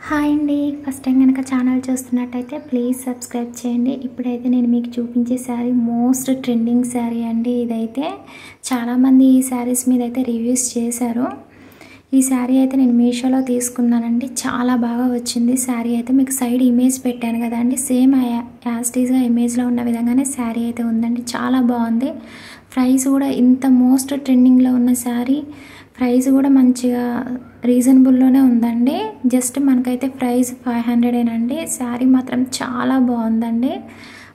Hi అండి, first time కనుక channel చూస్తున్నట్టయితే ప్లీజ్ సబ్స్క్రైబ్ చేయండి. ఇప్పుడైతే నేను మీకు చూపించే శారీ మోస్ట్ ట్రెండింగ్ శారీ అండి. ఇదైతే చాలామంది ఈ శారీస్ మీద అయితే రివ్యూస్ చేశారు. ఈ శారీ అయితే నేను మీషోలో తీసుకున్నానండి. చాలా బాగా వచ్చింది శారీ అయితే. మీకు సైడ్ ఇమేజ్ పెట్టాను కదండి, సేమ్ యాజ్ టీజ్గా ఇమేజ్లో ఉన్న విధంగానే శారీ అయితే ఉందండి. చాలా బాగుంది. ప్రైస్ కూడా ఇంత మోస్ట్ ట్రెండింగ్లో ఉన్న శారీ ప్రైస్ కూడా మంచిగా రీజనబుల్లోనే ఉందండి. జస్ట్ మనకైతే ప్రైస్ 500 అండి. శారీ మాత్రం చాలా బాగుందండి.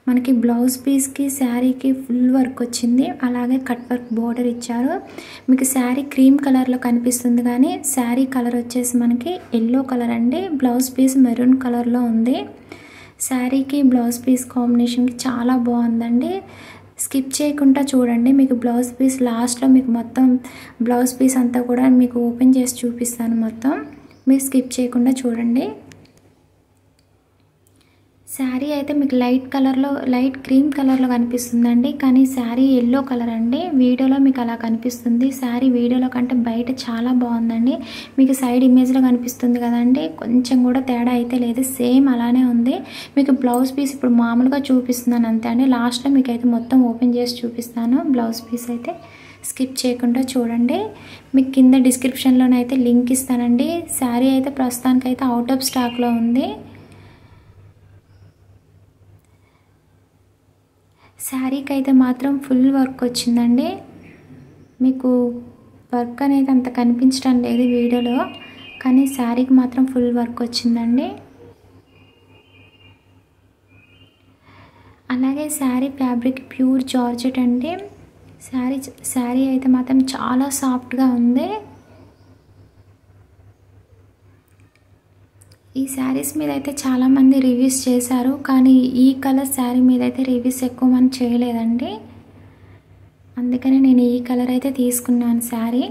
మనకి బ్లౌజ్ పీస్కి శారీకి ఫుల్ వర్క్ వచ్చింది, అలాగే కట్ వర్క్ బోర్డర్ ఇచ్చారు. మీకు శారీ క్రీమ్ కలర్లో కనిపిస్తుంది, కానీ శారీ కలర్ వచ్చేసి మనకి ఎల్లో కలర్ అండి. బ్లౌజ్ పీస్ మెరూన్ కలర్లో ఉంది. శారీకి బ్లౌజ్ పీస్ కాంబినేషన్కి చాలా బాగుందండి. స్కిప్ చేయకుండా చూడండి. మీకు బ్లౌజ్ పీస్ లాస్ట్లో మీకు మొత్తం బ్లౌజ్ పీస్ అంతా కూడా మీకు ఓపెన్ చేసి చూపిస్తాను. మొత్తం మీరు స్కిప్ చేయకుండా చూడండి. శారీ అయితే మీకు లైట్ క్రీమ్ కలర్లో కనిపిస్తుందండి, కానీ శారీ ఎల్లో కలర్ అండి. వీడియోలో మీకు అలా కనిపిస్తుంది. శారీ వీడియోలో కంటే బయట చాలా బాగుందండి. మీకు సైడ్ ఇమేజ్లో కనిపిస్తుంది కదండి, కొంచెం కూడా తేడా అయితే లేదు, సేమ్ అలానే ఉంది. మీకు బ్లౌజ్ పీస్ ఇప్పుడు మామూలుగా చూపిస్తున్నాను అంతే అండి. లాస్ట్లో మీకు అయితే మొత్తం ఓపెన్ చేసి చూపిస్తాను. బ్లౌజ్ పీస్ అయితే స్కిప్ చేయకుండా చూడండి. మీకు కింద డిస్క్రిప్షన్లోనైతే లింక్ ఇస్తానండి. శారీ అయితే ప్రస్తుతానికైతే అవుట్ ఆఫ్ స్టాక్లో ఉంది. శారీకి అయితే మాత్రం ఫుల్ వర్క్ వచ్చిందండి. మీకు వర్క్ అనేది అంత కనిపించడం లేదు వీడియోలో, కానీ శారీకి మాత్రం ఫుల్ వర్క్ వచ్చిందండి. అలాగే శారీ ఫ్యాబ్రిక్ ప్యూర్ జార్జెట్ అండి. శారీ అయితే మాత్రం చాలా సాఫ్ట్గా ఉంది. ఈ శారీస్ మీద అయితే చాలామంది రివ్యూస్ చేశారు, కానీ ఈ కలర్ శారీ మీద అయితే రివ్యూస్ ఎక్కువ మంది చేయలేదండి. అందుకని నేను ఈ కలర్ అయితే తీసుకున్నాను శారీ.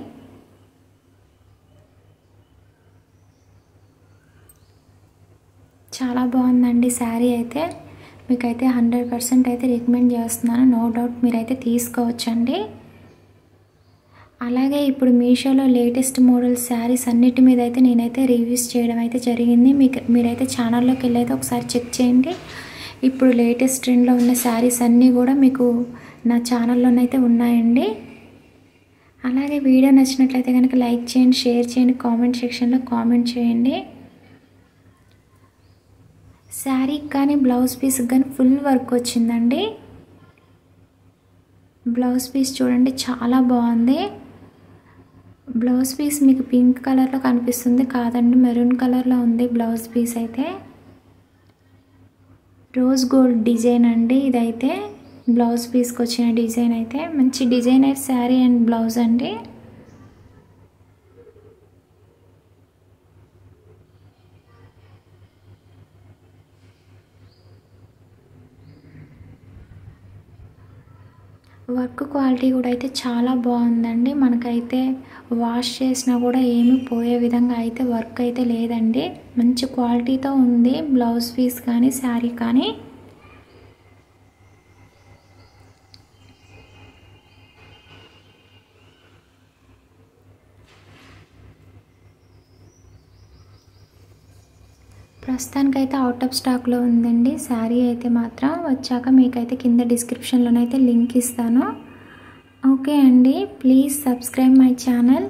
చాలా బాగుందండి శారీ అయితే. మీకైతే 100% అయితే రికమెండ్ చేస్తున్నాను. నో డౌట్ మీరైతే తీసుకోవచ్చండి. అలాగే ఇప్పుడు మీషోలో లేటెస్ట్ మోడల్ శారీస్ అన్నిటి మీద అయితే నేనైతే రివ్యూస్ చేయడం అయితే జరిగింది. మీరైతే ఛానల్లోకి వెళ్ళి అయితే ఒకసారి చెక్ చేయండి. ఇప్పుడు లేటెస్ట్ ట్రెండ్లో ఉన్న శారీస్ అన్నీ కూడా మీకు నా ఛానల్లోనైతే ఉన్నాయండి. అలాగే వీడియో నచ్చినట్లయితే కనుక లైక్ చేయండి, షేర్ చేయండి, కామెంట్ సెక్షన్లో కామెంట్ చేయండి. శారీకి కానీ బ్లౌజ్ పీస్కి కానీ ఫుల్ వర్క్ వచ్చిందండి. బ్లౌజ్ పీస్ చూడండి, చాలా బాగుంది. బ్లౌజ్ పీస్ మీకు పింక్ కలర్లో కనిపిస్తుంది కాదండి, మెరూన్ కలర్లో ఉంది బ్లౌజ్ పీస్ అయితే. రోజ్ గోల్డ్ డిజైన్ అండి ఇదైతే. బ్లౌజ్ పీస్కి వచ్చిన డిజైన్ అయితే మంచి డిజైనర్ శారీ అండ్ బ్లౌజ్ అండి. వర్క్ క్వాలిటీ కూడా అయితే చాలా బాగుందండి. మనకైతే వాష్ చేసినా కూడా ఏమీ పోయే విధంగా అయితే వర్క్ అయితే లేదండి. మంచి క్వాలిటీతో ఉంది బ్లౌజ్ పీస్ కానీ శారీ కానీ. ప్రస్తుతానికైతే అవుట్ ఆఫ్ స్టాక్లో ఉందండి శారీ అయితే మాత్రం. వచ్చాక మీకైతే కింద డిస్క్రిప్షన్లోనైతే లింక్ ఇస్తాను. ఓకే అండి, ప్లీజ్ సబ్స్క్రైబ్ మై ఛానల్.